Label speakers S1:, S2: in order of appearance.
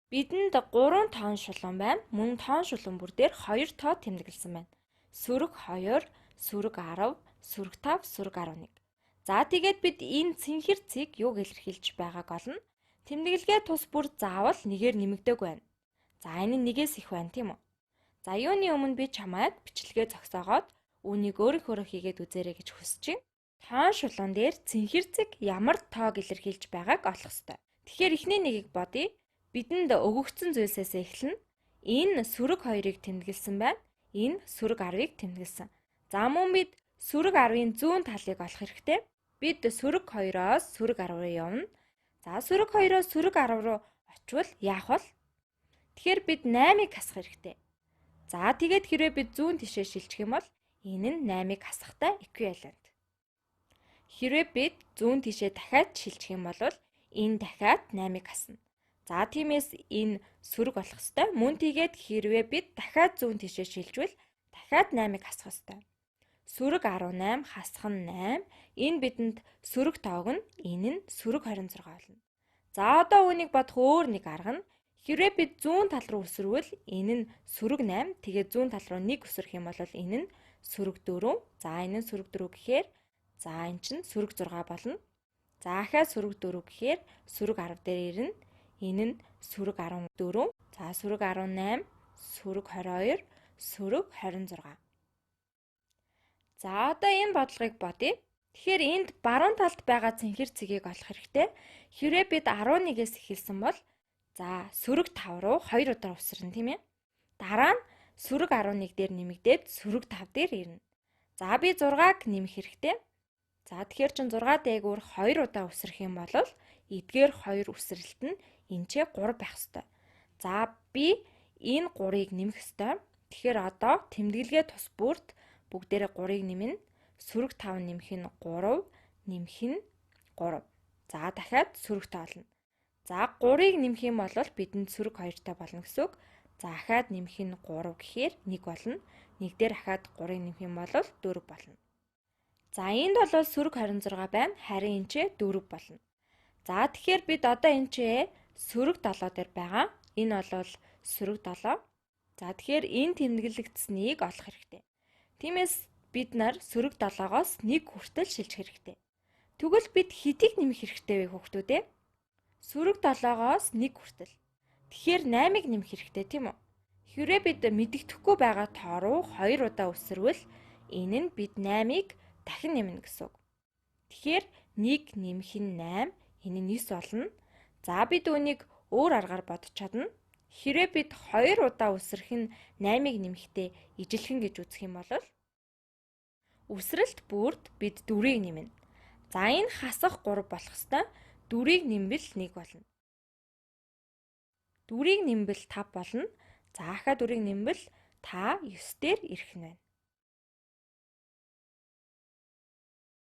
S1: Бидэнд 3 тоон шулуун байна. Мөн тоон шулуун бүр дээр 2 тоо тэмдэглэсэн байна. Сүрэг 2, сүрэг 10, сүрэг 5, сүрэг 11. За тэгээд бид энэ цэнхэр цэг юуг илэрхийлж байгааг олно. Тэмдэглэгээ тус бүр заавал нэгээр нэмэгдээг байна. За энэ нь нэгээс их байна тийм үү? За юуны өмнө би чамайг бичлэгээ зогсоогоод үүнийг өөрийнхөөрөө хийгээд үзээрэй гэж хүсэж байна. Тоон шулуун дээр цэнхэр цэг ямар тоог илэрхийлж байгааг олох ёстой. Тэгэхээр эхний нэгийг бодъё. Бидэнд өгөгдсөн зүйлсээс эхэлнэ. Энэ сүрэг 2-ыг тэмдэглэсэн байна. Энэ сүрэг 10-ыг тэмдэглэсэн. За мөн бид сүрэг 10-ын зүүн талыг олох хэрэгтэй. Бид сүрэг 2-оос сүрэг 10 руу явна. За сүрэг 2-оос сүрэг 10 руу очивол яах вэ? Тэгэхээр бид 8-ыг хасах хэрэгтэй. За тэгээд хэрвээ бид зүүн тишээ шилжих юм бол энэ нь 8-ыг хасахтай эквивалент. Хэрвээ бид зүүн тишээ дахиад шилжих юм бол энэ дахиад 8-ыг хасна. За тиймээс энэ сүрэг болох ёстой. Мөн тийгээд хэрвээ бид дахиад зүүн тишээ шилжвэл дахиад 8-ыг хасах ёстой. Сүрэг 18 хасах нь 8. Энэ бидэнд сүрэг тоог нь энэ нь сүрэг 26 болно. За одоо үүнийг бодох өөр нэг арга нь хэрвээ бид зүүн тал руу өсрөвөл энэ нь сүрэг 8. Тэгээд зүүн тал руу 1 өсрөх юм бол энэ нь сүрэг 4. За энэ нь сүрэг 4 гэхээр за энэ чинь сүрэг 6 болно. За ахаа сүрэг 4 гэхээр сүрэг 10 дээр ирнэ. Энэ нь сүрэг 14, за сүрэг 18, сүрэг 22, сүрэг 26. За одоо энэ бодлогыг бодъё. Тэгэхээр энд баруун талд байгаа цэнхэр цэгийг олох хэрэгтэй. Хэрвээ бид 11-ээс эхэлсэн бол за сүрэг 5 руу 2 удаа өсрөн тийм ээ. Дараа нь сүрэг 11 дээр нэмэгдээд сүрэг 5 дээр ирнэ. За би 6-г нэмэх хэрэгтэй. За тэгэхээр чин 6 дээгүүр 2 удаа өсрөх юм бол эдгээр 2 өсрэлт нь энчээ 3 байх ёстой. За би энэ 3-ыг нэмэх ёстой. Тэгэхээр одоо тэмдэглэгээ тус бүрт бүгдээрээ 3-ыг нэмнэ. Сүрэг 5 нэмэх нь 3, нэмэх нь 3. За дахиад сүрэг тоолно. За 3-ыг нэмэх юм бол бидэнд сүрэг 2-тай болно гэсэн үг. За ахаад нэмэх нь 3 гэхээр 1 болно. 1 дээр ахаад 3-ыг нэмэх юм бол 4 болно. За энд бол сүрэг 26 байна. Харин энчээ 4 болно. За тэгэхээр бид одоо энчээ сүрэг 7 дээр байгаа. Энэ бол сүрэг 7. За тэгэхээр энэ тэмдэглэгдсэнийг олох хэрэгтэй. Тиймээс бид нар сүрэг 7-оос 1 хүртэл шилжих хэрэгтэй. Тэгвэл бид хэдийг нэмэх хэрэгтэй вэ хүүхдүүд ээ? Сүрэг 7-оос 1 хүртэл. Тэгэхээр 8-ыг нэмэх хэрэгтэй тийм үү? Хэрвээ бид мэдэгдэхгүй байгаа тоо руу 2 удаа өсрөвөл энэ нь бид 8-ыг дахин нэмнэ гэсэн үг. Тэгэхээр 1 нэмэх нь 8, энэ нь 9 болно. За бид үүнийг өөр аргаар бодож чадна. Хэрвээ бид 2 удаа өсрөх нь 8-ыг нэмэхдээ ижилхэн гэж үзэх юм бол үсрэлт бүрд бид 4-ийг нэмнэ. За энэ хасах 3 болох ёстой. 4-ийг нэмбэл 1 болно. 4-ийг нэмбэл 5 болно. За ахаа 4-ийг нэмбэл та 9 дээр ирэх нь байна.